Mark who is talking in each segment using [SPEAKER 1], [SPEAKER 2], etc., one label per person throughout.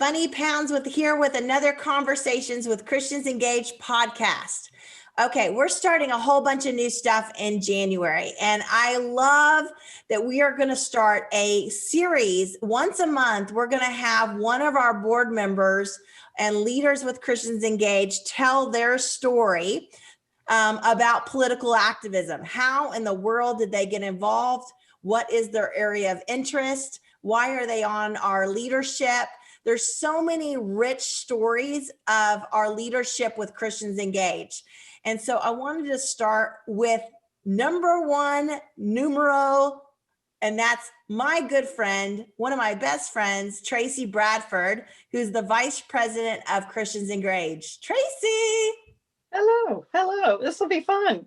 [SPEAKER 1] Funny Pounds here with another Conversations with Christians Engaged podcast. Okay, we're starting a whole bunch of new stuff in January, and I love that we are going to start a series once a month. We're going to have one of our board members and leaders with Christians Engaged tell their story about political activism. How in the world did they get involved? What is their area of interest? Why are they on our leadership? There's so many rich stories of our leadership with Christians Engaged. And so I wanted to start with number one, numero, and that's my good friend, one of my best friends, Trayce Bradford, who's the Vice President of Christians Engaged. Trayce.
[SPEAKER 2] Hello. This will be fun.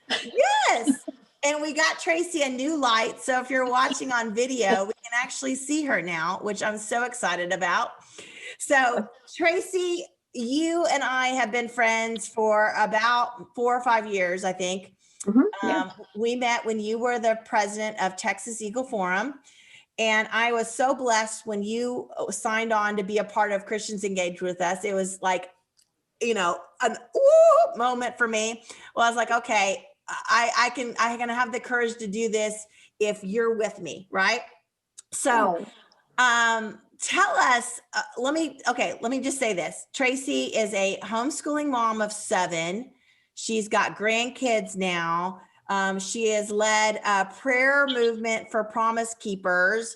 [SPEAKER 1] Yes. And we got Trayce a new light. So if you're watching on video, we can actually see her now, which I'm so excited about. So Trayce, you and I have been friends for about 4 or 5 years, I think. We met when you were the president of Texas Eagle Forum. And I was so blessed when you signed on to be a part of Christians Engaged with us. It was like, an ooh moment for me. Well, I was like, okay, I can have the courage to do this if you're with me, right? So, tell us, let me just say this. Trayce is a homeschooling mom of 7. She's got grandkids now. She has led a prayer movement for Promise Keepers.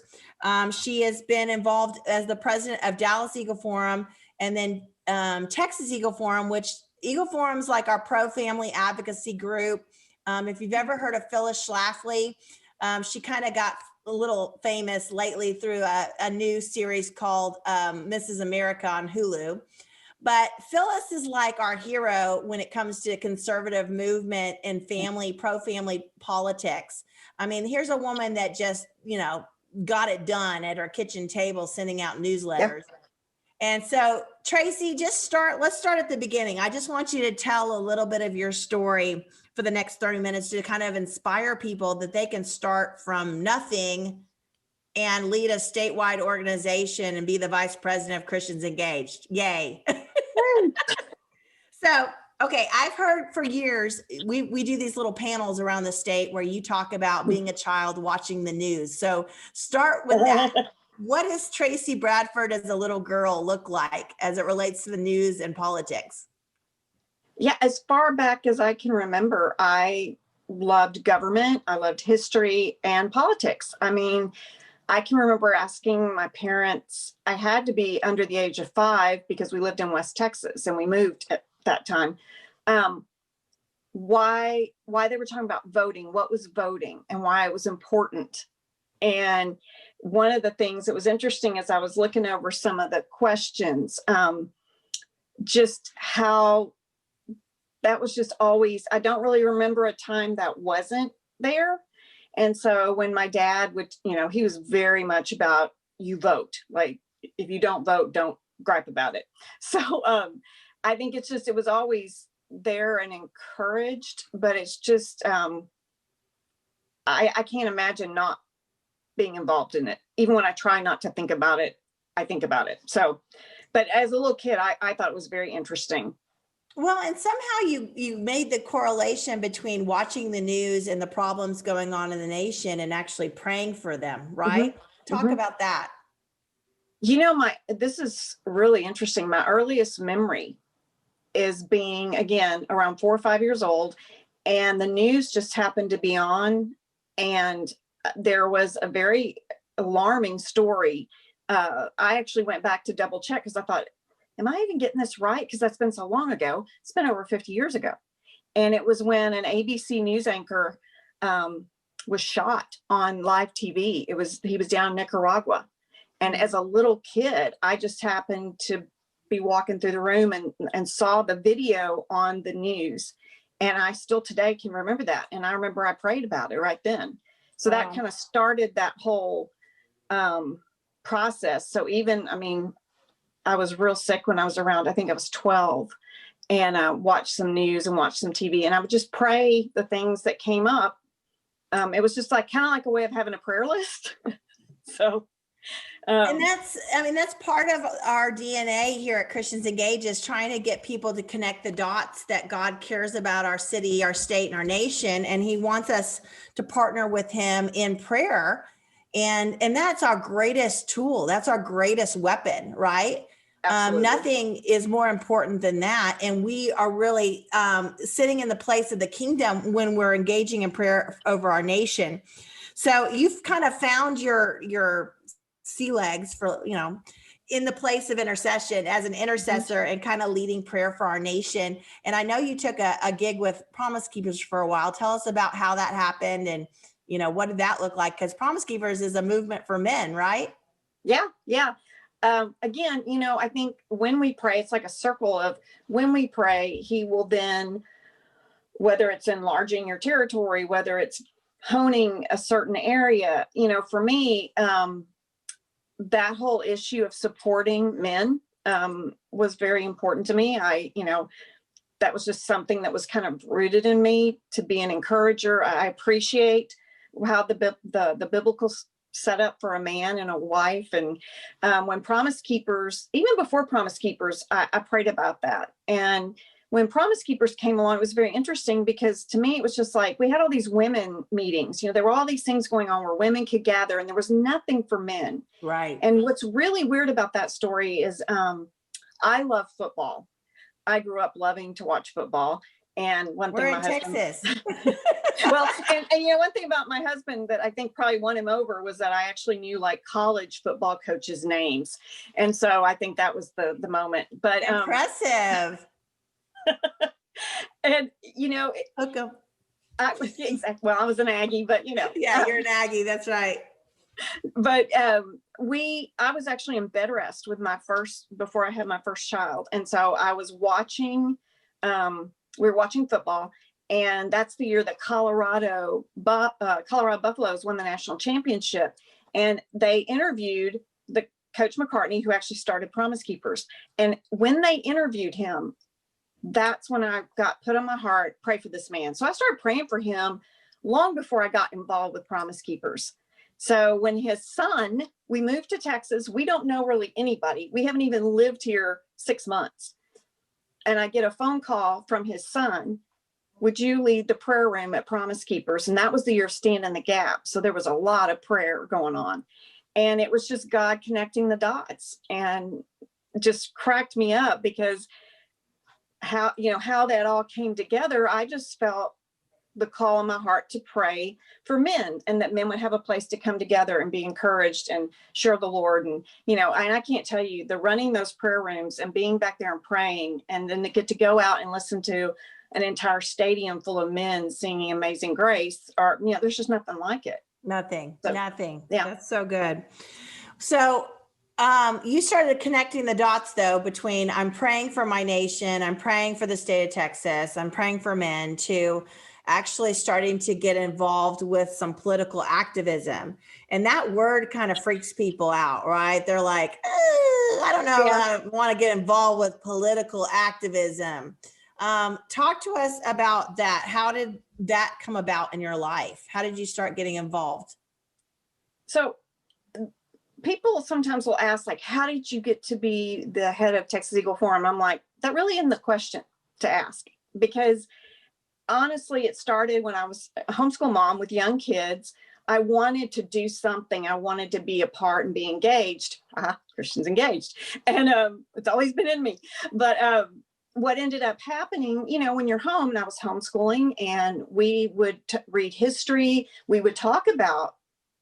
[SPEAKER 1] She has been involved as the president of Dallas Eagle Forum and then Texas Eagle Forum, which Eagle Forum's like our pro-family advocacy group. If you've ever heard of Phyllis Schlafly, she kind of got a little famous lately through a new series called Mrs. America on Hulu. But Phyllis is like our hero when it comes to conservative movement and pro-family politics. I mean, here's a woman that just, got it done at her kitchen table, sending out newsletters. Yep. And so, Trayce, let's start at the beginning. I just want you to tell a little bit of your story for the next 30 minutes to kind of inspire people that they can start from nothing and lead a statewide organization and be the vice president of Christians Engaged. Yay. So, okay, I've heard for years, we do these little panels around the state where you talk about being a child watching the news. So start with that. What does Trayce Bradford as a little girl look like as it relates to the news and politics?
[SPEAKER 2] Yeah, as far back as I can remember, I loved government. I loved history and politics. I mean, I can remember asking my parents, I had to be under the age of 5 because we lived in West Texas and we moved at that time, why they were talking about voting, what was voting and why it was important. And one of the things that was interesting as I was looking over some of the questions, just how that was just always, I don't really remember a time that wasn't there. And so when my dad would, he was very much about you vote, like if you don't vote, don't gripe about it. So I think it's just, it was always there and encouraged, but it's just, I can't imagine not being involved in it. Even when I try not to think about it, I think about it. So, but as a little kid, I thought it was very interesting.
[SPEAKER 1] Well, and somehow you made the correlation between watching the news and the problems going on in the nation and actually praying for them, right? Talk about that.
[SPEAKER 2] This is really interesting. My earliest memory is being, again, around 4 or 5 years old, and the news just happened to be on, and there was a very alarming story. I actually went back to double check because I thought, am I even getting this right? Because that's been so long ago. It's been over 50 years ago. And it was when an ABC news anchor was shot on live TV. He was down in Nicaragua. And as a little kid, I just happened to be walking through the room and saw the video on the news. And I still today can remember that. And I remember I prayed about it right then. So that kind of started that whole process. So even, I was real sick when I was around, I think I was 12, and watched some news and watched some TV, and I would just pray the things that came up. It was just kind of like a way of having a prayer list. So
[SPEAKER 1] And that's part of our DNA here at Christians Engage, is trying to get people to connect the dots that God cares about our city, our state, and our nation. And he wants us to partner with him in prayer. And that's our greatest tool. That's our greatest weapon, right? Nothing is more important than that. And we are really sitting in the place of the kingdom when we're engaging in prayer over our nation. So you've kind of found your sea legs for, in the place of intercession as an intercessor and kind of leading prayer for our nation. And I know you took a gig with Promise Keepers for a while. Tell us about how that happened and, what did that look like? Because Promise Keepers is a movement for men, right?
[SPEAKER 2] Yeah. Again, I think when we pray, it's like a circle of when we pray, he will then, whether it's enlarging your territory, whether it's honing a certain area, for me, that whole issue of supporting men was very important to me. That was just something that was kind of rooted in me, to be an encourager. I appreciate how the biblical setup for a man and a wife. And when Promise Keepers, even before Promise Keepers, I prayed about that. And when Promise Keepers came along, it was very interesting because to me, it was just like, we had all these women meetings, there were all these things going on where women could gather and there was nothing for men.
[SPEAKER 1] Right.
[SPEAKER 2] And what's really weird about that story is I love football. I grew up loving to watch football. And one thing,
[SPEAKER 1] we're in Texas.
[SPEAKER 2] Well, and one thing about my husband that I think probably won him over was that I actually knew like college football coaches' names. And so I think that was the moment. But
[SPEAKER 1] impressive.
[SPEAKER 2] And
[SPEAKER 1] hook 'em.
[SPEAKER 2] Exactly. Well, I was an Aggie, but
[SPEAKER 1] yeah, you're an Aggie. That's right.
[SPEAKER 2] But I was actually in bed rest before I had my first child, and so I was watching. We were watching football, and that's the year that Colorado Buffaloes won the national championship, and they interviewed the Coach McCartney, who actually started Promise Keepers, and when they interviewed him, that's when I got put on my heart, pray for this man. So I started praying for him long before I got involved with Promise Keepers. So when his son, we moved to Texas, we don't know really anybody. We haven't even lived here 6 months. And I get a phone call from his son, would you lead the prayer room at Promise Keepers? And that was the year Stand in the Gap. So there was a lot of prayer going on. And it was just God connecting the dots, and just cracked me up because how that all came together. I just felt the call in my heart to pray for men, and that men would have a place to come together and be encouraged and share the Lord. And, and I can't tell you, the running those prayer rooms and being back there and praying, and then to get to go out and listen to an entire stadium full of men singing Amazing Grace, or, there's just nothing like it.
[SPEAKER 1] Nothing.
[SPEAKER 2] Yeah.
[SPEAKER 1] That's so good. So, you started connecting the dots though, between I'm praying for my nation, I'm praying for the state of Texas, I'm praying for men, to actually starting to get involved with some political activism. And that word kind of freaks people out, right? They're like, I don't know, I want to get involved with political activism. Talk to us about that. How did that come about in your life? How did you start getting involved?
[SPEAKER 2] So people sometimes will ask, like, how did you get to be the head of Texas Eagle Forum? I'm like, that really isn't the question to ask, because honestly, it started when I was a homeschool mom with young kids. I wanted to do something. I wanted to be a part and be engaged. Christians Engaged. And it's always been in me. But what ended up happening, when you're home, and I was homeschooling, and we would read history, we would talk about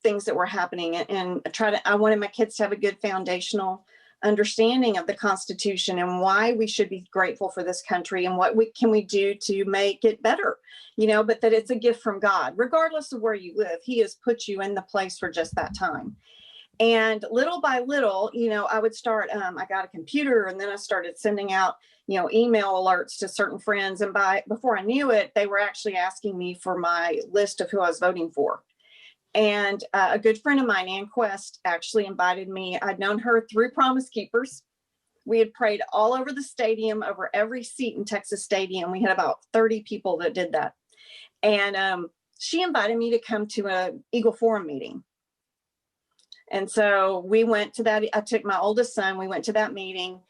[SPEAKER 2] things that were happening, and I wanted my kids to have a good foundational understanding of the Constitution and why we should be grateful for this country, and what can we do to make it better, but that it's a gift from God, regardless of where you live. He has put you in the place for just that time. And little by little, I would start, I got a computer, and then I started sending out, email alerts to certain friends. And before I knew it, they were actually asking me for my list of who I was voting for. And a good friend of mine, Ann Quest, actually invited me. I'd known her through Promise Keepers. We had prayed all over the stadium, over every seat in Texas Stadium. We had about 30 people that did that. And she invited me to come to an Eagle Forum meeting. And so we went to that. I took my oldest son, we went to that meeting.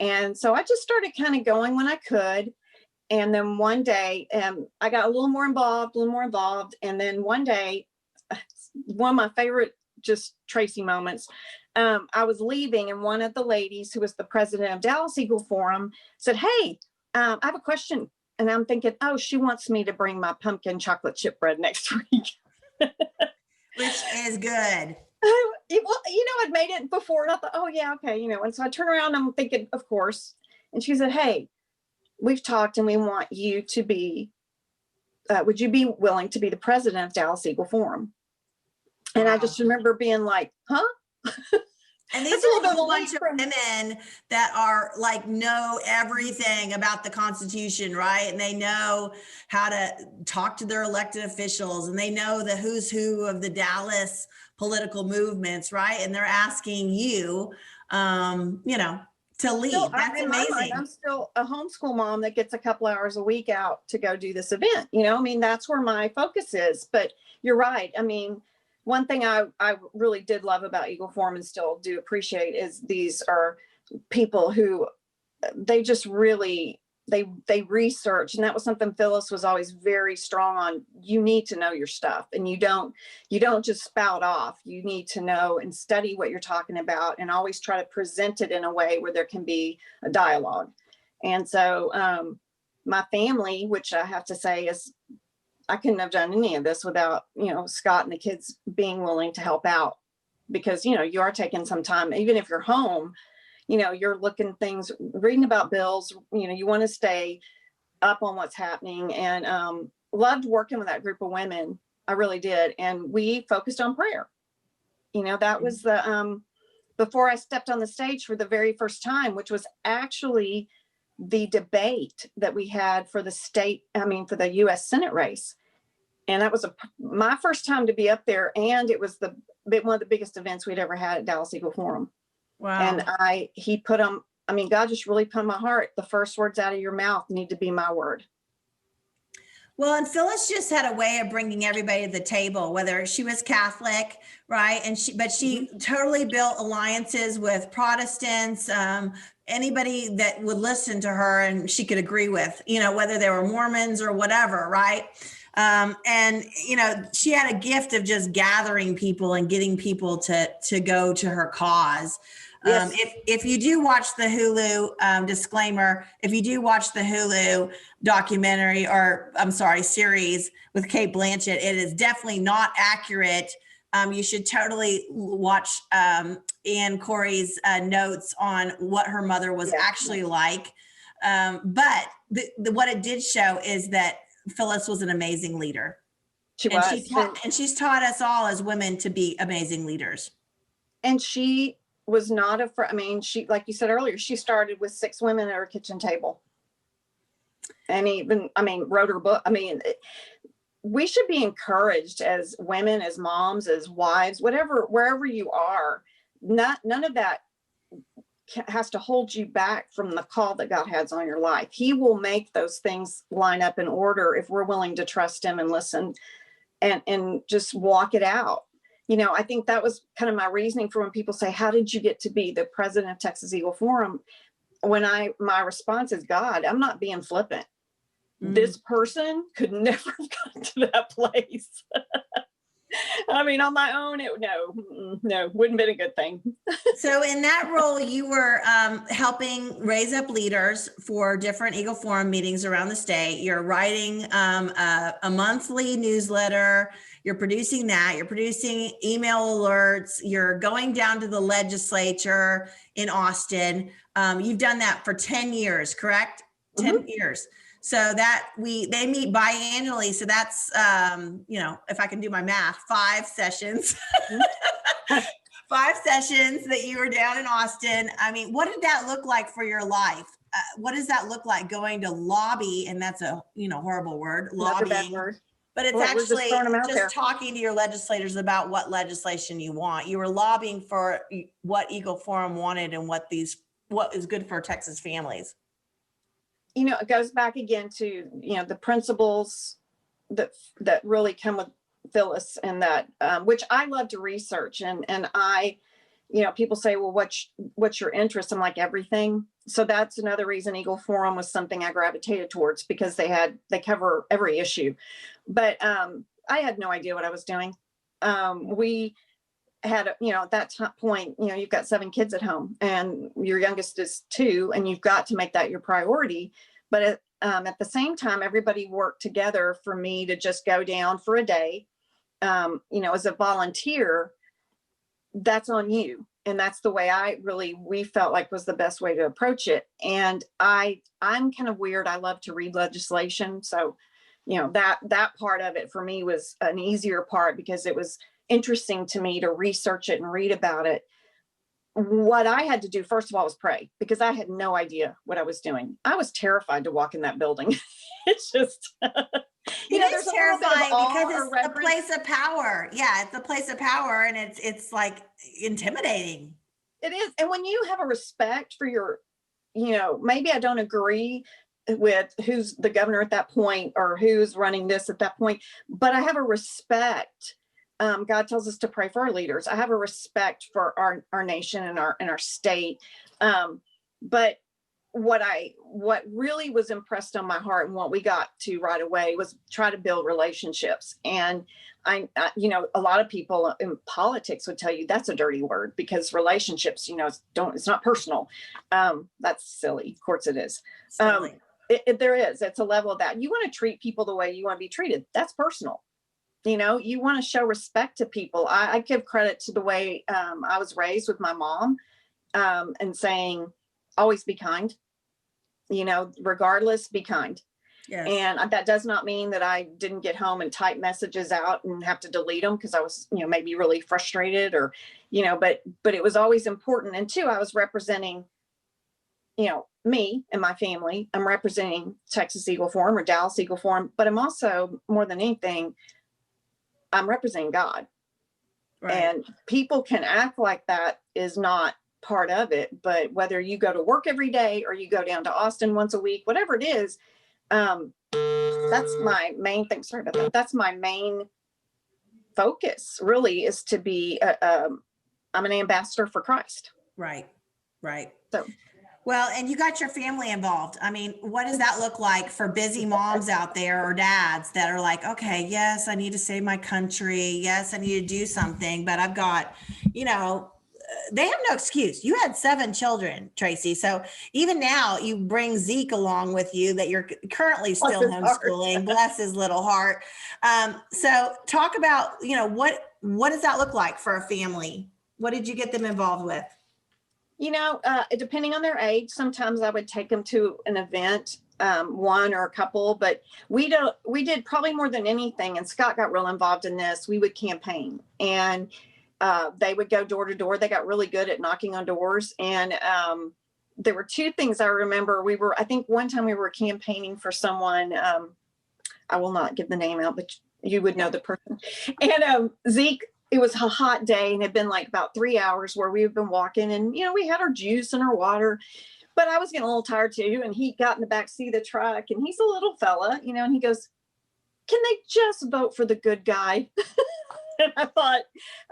[SPEAKER 2] And so I just started kind of going when I could. And then one day, I got a little more involved. And then one day, one of my favorite just Trayce moments, I was leaving, and one of the ladies who was the president of Dallas Eagle Forum said, "Hey, I have a question." And I'm thinking, oh, she wants me to bring my pumpkin chocolate chip bread next week.
[SPEAKER 1] Which is good.
[SPEAKER 2] I'd made it before, and I thought, oh yeah, okay, and so I turn around, I'm thinking, of course. And she said, "Hey, we've talked and we want you to be, would you be willing to be the president of Dallas Eagle Forum?" And I just remember being like, huh?
[SPEAKER 1] And these are a whole bunch of women that are like, know everything about the Constitution, right? And they know how to talk to their elected officials, and they know the who's who of the Dallas political movements, right? And they're asking you, to lead. That's amazing.
[SPEAKER 2] I'm still a homeschool mom that gets a couple hours a week out to go do this event. That's where my focus is. But you're right. One thing I really did love about Eagle Forum, and still do appreciate, is these are people who they just really, they research. And that was something Phyllis was always very strong on. You need to know your stuff, and you don't just spout off. You need to know and study what you're talking about, and always try to present it in a way where there can be a dialogue. And so my family, which I have to say is, I couldn't have done any of this without, Scott and the kids being willing to help out, because, you are taking some time, even if you're home, you're looking things, reading about bills, you want to stay up on what's happening, and loved working with that group of women. I really did. And we focused on prayer. That was before I stepped on the stage for the very first time, which was actually the debate that we had for the for the U.S. Senate race. And that was my first time to be up there. And it was one of the biggest events we'd ever had at Dallas Eagle Forum.
[SPEAKER 1] Wow.
[SPEAKER 2] And God just really put on my heart, the first words out of your mouth need to be my word.
[SPEAKER 1] Well, and Phyllis just had a way of bringing everybody to the table, whether she was Catholic, right? But she totally built alliances with Protestants, anybody that would listen to her and she could agree with, whether they were Mormons or whatever, right? And she had a gift of just gathering people and getting people to go to her cause. Yes. If you do watch the Hulu, disclaimer, if you do watch the Hulu documentary, series with Cate Blanchett, it is definitely not accurate. You should totally watch Ann Corey's notes on what her mother was actually like. But what it did show is that Phyllis was an amazing leader. She's taught us all as women to be amazing leaders.
[SPEAKER 2] And she was not afraid. She, like you said earlier, she started with 6 women at her kitchen table. And even, wrote her book. We should be encouraged as women, as moms, as wives, wherever you are. None of that has to hold you back from the call that God has on your life. He will make those things line up in order if we're willing to trust him and listen and just walk it out. I think that was kind of my reasoning for when people say, how did you get to be the president of Texas Eagle Forum? My response is, God, I'm not being flippant. This person could never have gotten to that place. On my own, no, wouldn't have been a good thing.
[SPEAKER 1] So in that role, you were helping raise up leaders for different Eagle Forum meetings around the state. You're writing a monthly newsletter. You're producing that. You're producing email alerts. You're going down to the legislature in Austin. You've done that for 10 years, correct? 10 years. So they meet biannually. So that's, if I can do my math, 5 sessions, 5 sessions that you were down in Austin. What did that look like for your life? What does that look like going to lobby? And that's a, horrible word, lobbying. That's a bad word. But it's actually just talking to your legislators about what legislation you want. You were lobbying for what Eagle Forum wanted and what is good for Texas families.
[SPEAKER 2] It goes back again to, the principles that really come with Phyllis, and that, which I love to research. And I, people say, well, what's your interest? I'm like, everything. So that's another reason Eagle Forum was something I gravitated towards, because they cover every issue. But I had no idea what I was doing. We had, at that point, you've got 7 kids at home and your youngest is 2, and you've got to make that your priority. But at the same time, everybody worked together for me to just go down for a day. As a volunteer, that's on you. And that's the way we felt like was the best way to approach it. And I'm kind of weird. I love to read legislation. So, that part of it for me was an easier part, because it was interesting to me to research it and read about it. What I had to do, first of all, was pray, because I had no idea what I was doing. I was terrified to walk in that building. It's just,
[SPEAKER 1] there's terrifying because it's a place of power. Yeah, it's a place of power, and it's like intimidating.
[SPEAKER 2] It is. And when you have a respect for your, maybe I don't agree with who's the governor at that point or who's running this at that point, but I have a respect. God tells us to pray for our leaders. I have a respect for our nation and our state. But what really was impressed on my heart, and what we got to right away, was try to build relationships. And I a lot of people in politics would tell you that's a dirty word, because relationships, it's not personal. That's silly. Of course it is. There is. It's a level of that. You want to treat people the way you want to be treated. That's personal. You want to show respect to people. I give credit to the way I was raised with my mom, and saying, always be kind, regardless, be kind.
[SPEAKER 1] Yes.
[SPEAKER 2] And that does not mean that I didn't get home and type messages out and have to delete them because I was, maybe really frustrated, or, but it was always important. And 2, I was representing, me and my family. I'm representing Texas Eagle Forum or Dallas Eagle Forum, but I'm also, more than anything, I'm representing God. Right. And people can act like that is not part of it. But whether you go to work every day or you go down to Austin once a week, whatever it is, that's my main thing. Sorry about that. That's my main focus, really, is to be, I'm an ambassador for Christ.
[SPEAKER 1] Right.
[SPEAKER 2] So.
[SPEAKER 1] Well, and you got your family involved. I mean, what does that look like for busy moms out there, or dads that are like, okay, yes, I need to save my country. Yes, I need to do something, but I've got, they have no excuse. You had 7 children, Trayce. So even now you bring Zeke along with you, that you're currently still homeschooling. Bless his little heart. So talk about, what does that look like for a family? What did you get them involved with?
[SPEAKER 2] Depending on their age, sometimes I would take them to an event, one or a couple, but we did probably more than anything. And Scott got real involved in this. We would campaign, and they would go door to door. They got really good at knocking on doors. And there were 2 things I remember. I think one time we were campaigning for someone. I will not give the name out, but you would know the person. And Zeke, it was a hot day, and it had been like about 3 hours where we had been walking, and, we had our juice and our water, but I was getting a little tired too. And he got in the back seat of the truck, and he's a little fella, and he goes, "Can they just vote for the good guy?" And I thought,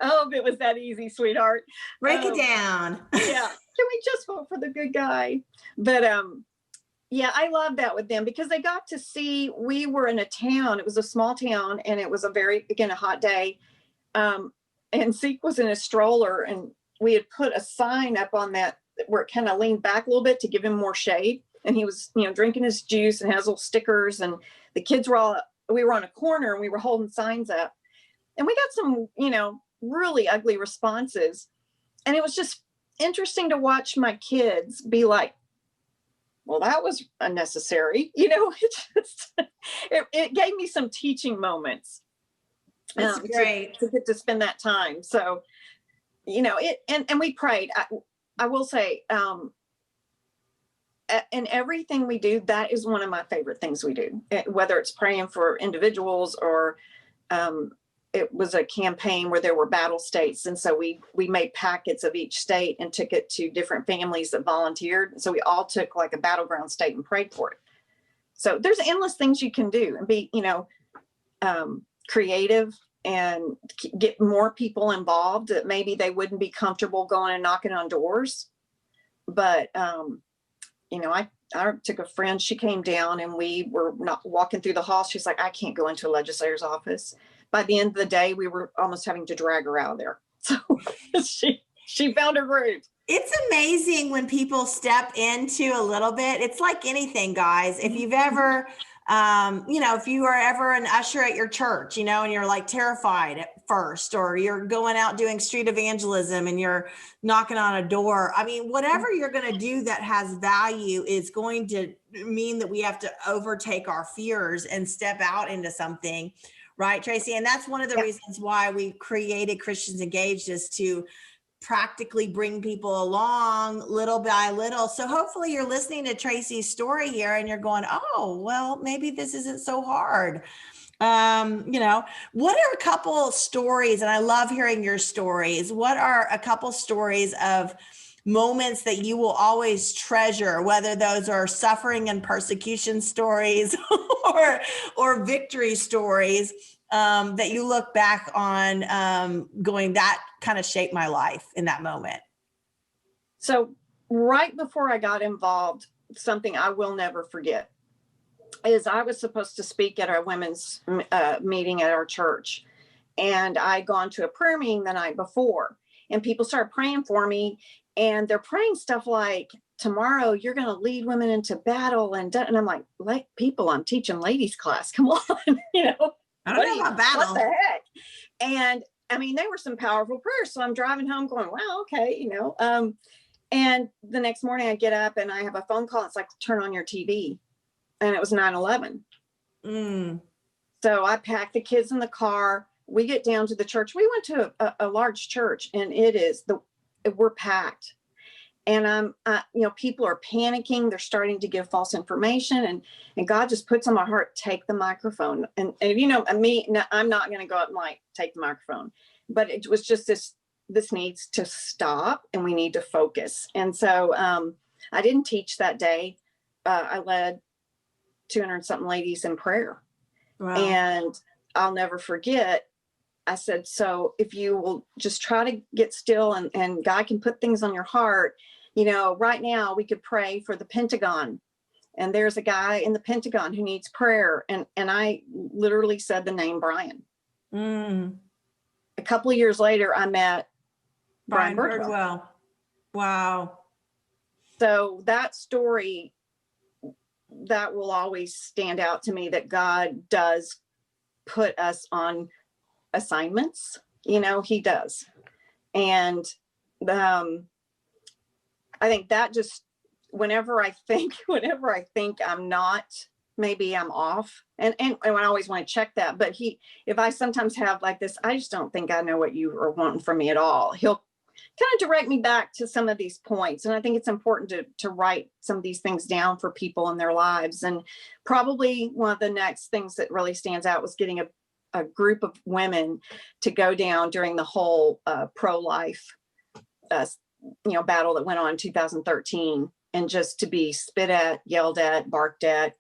[SPEAKER 2] oh, if it was that easy, sweetheart.
[SPEAKER 1] Break it down.
[SPEAKER 2] Yeah. Can we just vote for the good guy? But, yeah, I love that with them, because they got to see, we were in a town. It was a small town, and it was a hot day. And Zeke was in a stroller, and we had put a sign up on that where it kind of leaned back a little bit to give him more shade. And he was, drinking his juice and has little stickers, and the kids we were on a corner, and we were holding signs up, and we got some, really ugly responses. And it was just interesting to watch my kids be like, well, that was unnecessary. It gave me some teaching moments.
[SPEAKER 1] That's great
[SPEAKER 2] to get to spend that time. So, and we prayed. I will say, in everything we do, that is one of my favorite things we do, whether it's praying for individuals or, it was a campaign where there were battle states. And so we made packets of each state and took it to different families that volunteered. So we all took like a battleground state and prayed for it. So there's endless things you can do and be, creative get more people involved that maybe they wouldn't be comfortable going and knocking on doors. But, I took a friend, she came down and we were not walking through the hall. She's like, I can't go into a legislator's office. By the end of the day, we were almost having to drag her out of there. So she found her groove.
[SPEAKER 1] It's amazing when people step into a little bit. It's like anything, guys. If you've ever, if you are ever an usher at your church, and you're like terrified at first, or you're going out doing street evangelism and you're knocking on a door. I mean, whatever you're going to do that has value is going to mean that we have to overtake our fears and step out into something. Right, Trayce? And that's one of the reasons why we created Christians Engaged, is to practically bring people along little by little. So hopefully you're listening to Trayce's story here and you're going, oh, well, maybe this isn't so hard. What are a couple stories? And I love hearing your stories. What are a couple stories of moments that you will always treasure, whether those are suffering and persecution stories or victory stories, that you look back on, going, that kind of shaped my life in that moment?
[SPEAKER 2] So right before I got involved, something I will never forget is I was supposed to speak at our women's meeting at our church. And I'd gone to a prayer meeting the night before, and people started praying for me. And they're praying stuff like, tomorrow you're going to lead women into battle. And I'm like people, I'm teaching ladies class. Come on,
[SPEAKER 1] I don't know about battle.
[SPEAKER 2] What the heck? And I mean, they were some powerful prayers. So I'm driving home going, wow, okay, and the next morning I get up and I have a phone call. It's like, turn on your TV. And it was 9/11. So I packed the kids in the car. We get down to the church. We went to a large church, and we're packed. And people are panicking. They're starting to give false information, and God just puts on my heart, take the microphone. And me, no, I'm not going to go up and take the microphone, but it was just this needs to stop, and we need to focus. And so I didn't teach that day. I led 200 something ladies in prayer. Wow. And I'll never forget, I said, so if you will just try to get still and God can put things on your heart, right now we could pray for the Pentagon, and there's a guy in the Pentagon who needs prayer. And I literally said the name Brian. A couple of years later, I met Brian Birdwell. Wow. So that story, that will always stand out to me, that God does put us on assignments. He does. And I think that just, whenever I think I'm not, maybe I'm off. And I always want to check that. But if I sometimes have like this, I just don't think I know what you are wanting from me at all, he'll kind of direct me back to some of these points. And I think it's important to write some of these things down for people in their lives. And probably one of the next things that really stands out was getting a group of women to go down during the whole pro-life battle that went on in 2013, and just to be spit at, yelled at, barked at,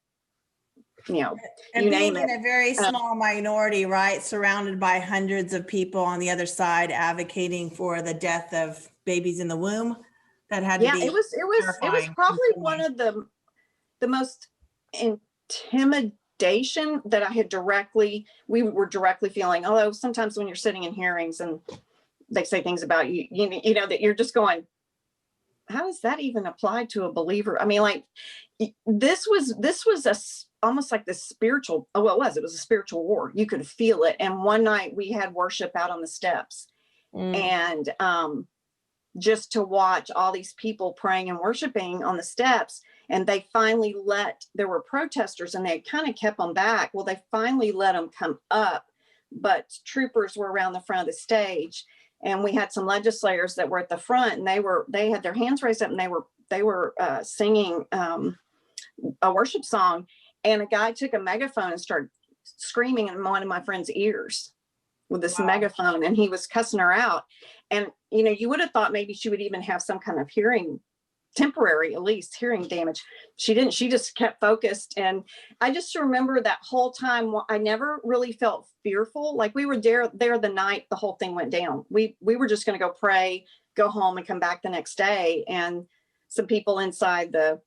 [SPEAKER 2] and
[SPEAKER 1] you being in a very small minority, right, surrounded by hundreds of people on the other side advocating for the death of babies in the womb. That had to be
[SPEAKER 2] it was probably one of the most intimidation that we were directly feeling. Although sometimes when you're sitting in hearings and they say things about you, that you're just going, how does that even apply to a believer? I mean, this was almost like this spiritual, it was a spiritual war. You could feel it. And one night we had worship out on the steps, and just to watch all these people praying and worshiping on the steps. And they finally there were protesters, and they kind of kept them back. Well, they finally let them come up, but troopers were around the front of the stage. And we had some legislators that were at the front, and they had their hands raised up, and they were singing a worship song. And a guy took a megaphone and started screaming in one of my friend's ears with this megaphone, and he was cussing her out. And, you would have thought maybe she would even have some kind of hearing temporary, at least, hearing damage. She just kept focused. And I just remember that whole time, I never really felt fearful. Like, we were there the night the whole thing went down. We were just going to go pray, go home, and come back the next day. And some people inside the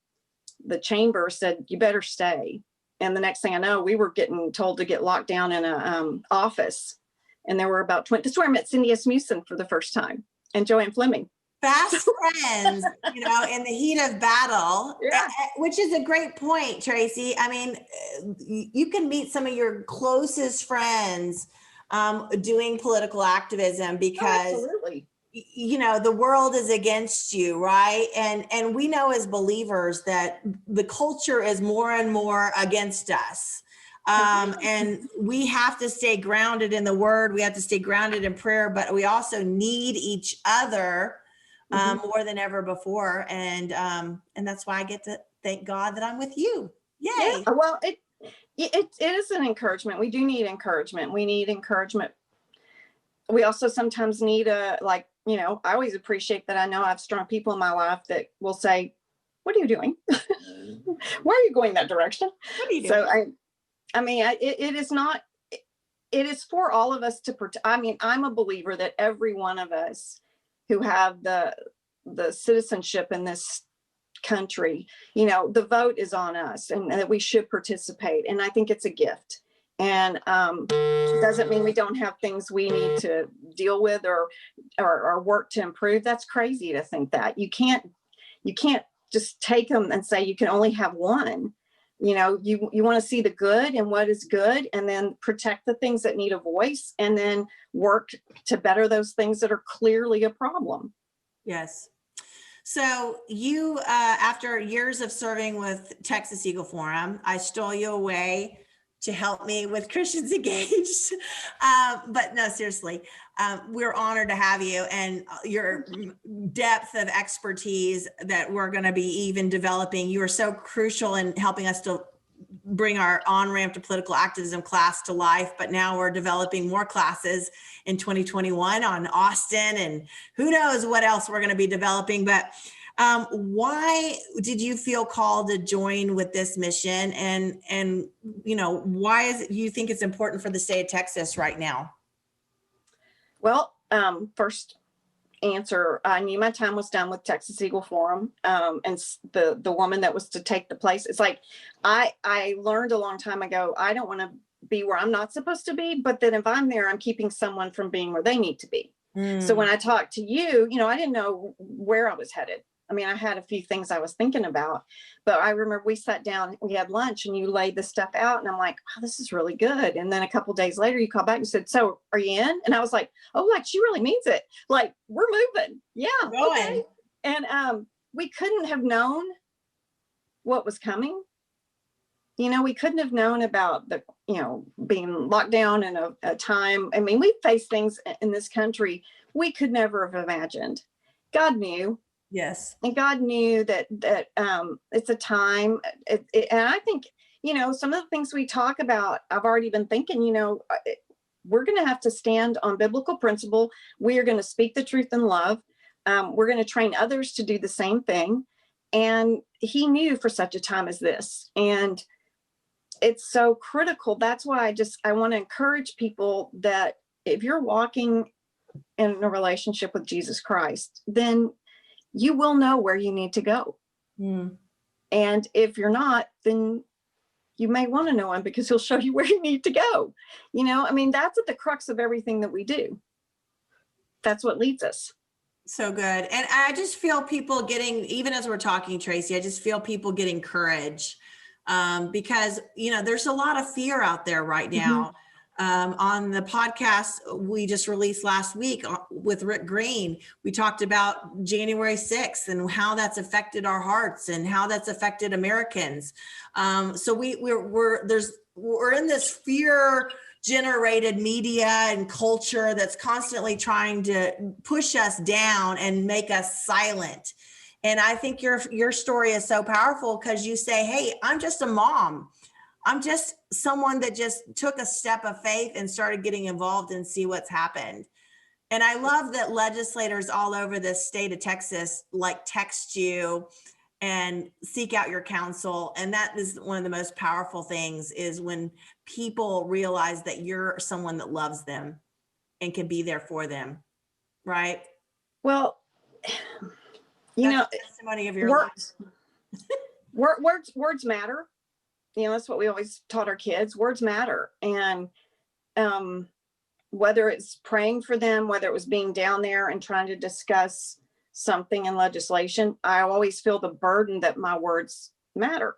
[SPEAKER 2] chamber said, "You better stay." And the next thing I know, we were getting told to get locked down in a office. And there were about 20. This is where I met Cindy Asmussen for the first time, and Joanne Fleming.
[SPEAKER 1] Fast friends, in the heat of battle,
[SPEAKER 2] Yeah.
[SPEAKER 1] Which is a great point, Trayce. I mean, you can meet some of your closest friends doing political activism because,
[SPEAKER 2] absolutely.
[SPEAKER 1] The world is against you, right? And we know as believers that the culture is more and more against us. And we have to stay grounded in the word. We have to stay grounded in prayer, but we also need each other more than ever before. And that's why I get to thank God that I'm with you. Yay.
[SPEAKER 2] Yeah. Well, it is an encouragement. We do need encouragement. We need encouragement. We also sometimes need I always appreciate that I know I have strong people in my life that will say, "What are you doing? Why are you going that direction?"
[SPEAKER 1] What are you doing?
[SPEAKER 2] So it is not, it is for all of us to protect. I mean, I'm a believer that every one of us who have the citizenship in this country, the vote is on us, and that we should participate. And I think it's a gift. And doesn't mean we don't have things we need to deal with or work to improve. That's crazy to think that. You can't just take them and say you can only have one. You want to see the good and what is good, and then protect the things that need a voice, and then work to better those things that are clearly a problem.
[SPEAKER 1] Yes. So you, after years of serving with Texas Eagle Forum, I stole you away to help me with Christians Engaged. But no, seriously, we're honored to have you, and your depth of expertise that we're going to be even developing. You are so crucial in helping us to bring our on-ramp to political activism class to life. But now we're developing more classes in 2021 on Austin, and who knows what else we're going to be developing. But why did you feel called to join with this mission? And why is it you think it's important for the state of Texas right now?
[SPEAKER 2] Well, first answer, I knew my time was done with Texas Eagle Forum, and the woman that was to take the place. It's like I learned a long time ago, I don't want to be where I'm not supposed to be, but then if I'm there, I'm keeping someone from being where they need to be. So when I talked to you, I didn't know where I was headed. I mean, I had a few things I was thinking about, but I remember we sat down, we had lunch, and you laid the stuff out, and I'm like, "Oh, this is really good." And then a couple of days later, you called back and said, "So are you in?" And I was like, "Oh, like she really means it. Like, we're moving." Yeah. Okay. And we couldn't have known what was coming. We couldn't have known about the, being locked down in a time. I mean, we face things in this country we could never have imagined. God knew.
[SPEAKER 1] Yes.
[SPEAKER 2] And God knew that it's a time. And I think, some of the things we talk about, I've already been thinking, we're going to have to stand on biblical principle. We are going to speak the truth in love. We're going to train others to do the same thing. And he knew for such a time as this. And it's so critical. That's why I want to encourage people that if you're walking in a relationship with Jesus Christ, then you will know where you need to go. And if you're not, then you may want to know him, because he'll show you where you need to go. That's at the crux of everything that we do. That's what leads us.
[SPEAKER 1] So good. And I just feel people getting, even as we're talking, Trayce, I just feel people getting courage, because, there's a lot of fear out there right now. On the podcast we just released last week with Rick Green, we talked about January 6th and how that's affected our hearts and how that's affected Americans. So we're in this fear generated media and culture that's constantly trying to push us down and make us silent. And I think your story is so powerful, because you say, "Hey, I'm just a mom. I'm just someone that just took a step of faith and started getting involved and see what's happened." And I love that legislators all over the state of Texas like text you and seek out your counsel. And that is one of the most powerful things, is when people realize that you're someone that loves them and can be there for them. Right?
[SPEAKER 2] Well,
[SPEAKER 1] That's the testimony of your
[SPEAKER 2] words, words matter. That's what we always taught our kids. Words matter. And whether it's praying for them, whether it was being down there and trying to discuss something in legislation, I always feel the burden that my words matter.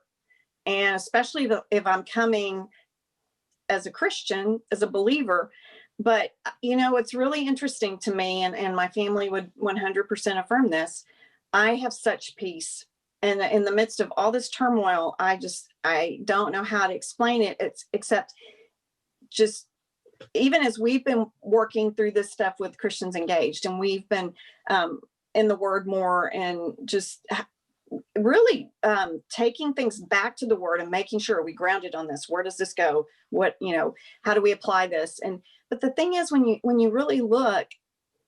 [SPEAKER 2] And especially if I'm coming as a Christian, as a believer. But, it's really interesting to me, and my family would 100% affirm this. I have such peace. And in the midst of all this turmoil, I don't know how to explain it. Except just, even as we've been working through this stuff with Christians Engaged, and we've been in the Word more, and just really taking things back to the Word and making sure we grounded on this. Where does this go? What, how do we apply this? But the thing is, when you really look,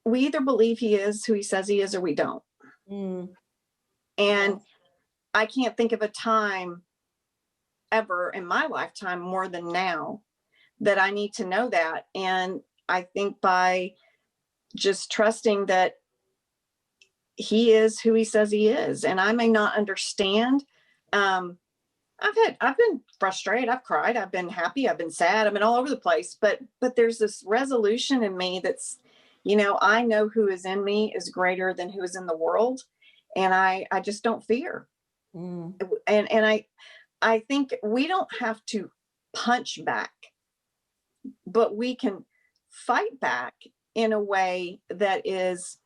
[SPEAKER 2] we either believe He is who He says He is, or we don't. And I can't think of a time ever in my lifetime, more than now, that I need to know that. And I think by just trusting that He is who He says He is, and I may not understand. I've been frustrated. I've cried. I've been happy. I've been sad. I've been all over the place. But there's this resolution in me that's, I know who is in me is greater than who is in the world, and I just don't fear. And I think we don't have to punch back, but we can fight back in a way that is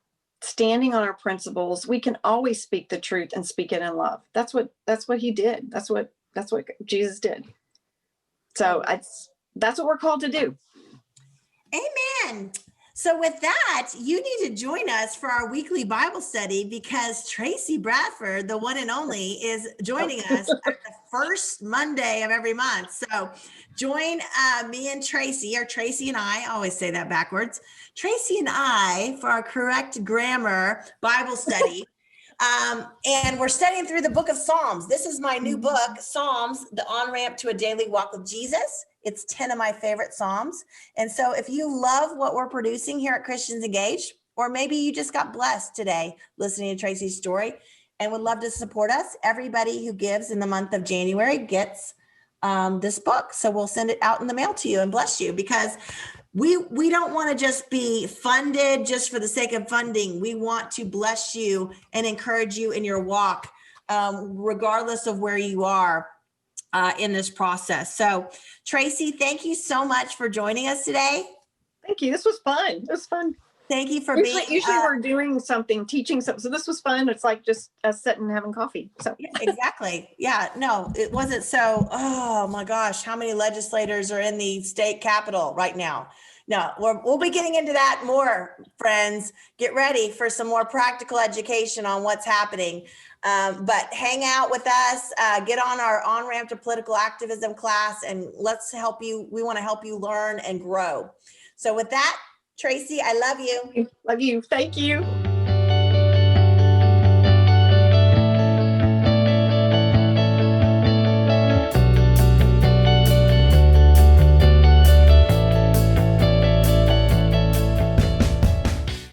[SPEAKER 2] standing on our principles. We can always speak the truth and speak it in love. That's what He did. That's what Jesus did. So that's what we're called to do.
[SPEAKER 1] Amen. So with that, you need to join us for our weekly Bible study, because Trayce Bradford, the one and only, is joining us at the first Monday of every month. So join me and Trayce, or Trayce and I always say that backwards, Trayce and I, for our correct grammar Bible study. And we're studying through the book of Psalms. This is my new book, Psalms, the on-ramp to a daily walk with Jesus. It's 10 of my favorite Psalms. And so if you love what we're producing here at Christians Engaged, or maybe you just got blessed today listening to Trayce's story and would love to support us, everybody who gives in the month of January gets this book. So we'll send it out in the mail to you and bless you, because we don't want to just be funded just for the sake of funding. We want to bless you and encourage you in your walk, regardless of where you are in this process. So Trayce, thank you so much for joining us today.
[SPEAKER 2] Thank you. This was fun. It was fun.
[SPEAKER 1] Thank you for
[SPEAKER 2] usually we're doing something, teaching something. So this was fun. It's like just us sitting and having coffee. So
[SPEAKER 1] exactly. Yeah, no, it wasn't. So, oh my gosh, how many legislators are in the state capitol right now? No, we'll be getting into that more, friends. Get ready for some more practical education on what's happening. But hang out with us, get on our on-ramp to political activism class, and let's help you. We want to help you learn and grow. So with that, Trayce, I love you.
[SPEAKER 2] Love you. Thank you.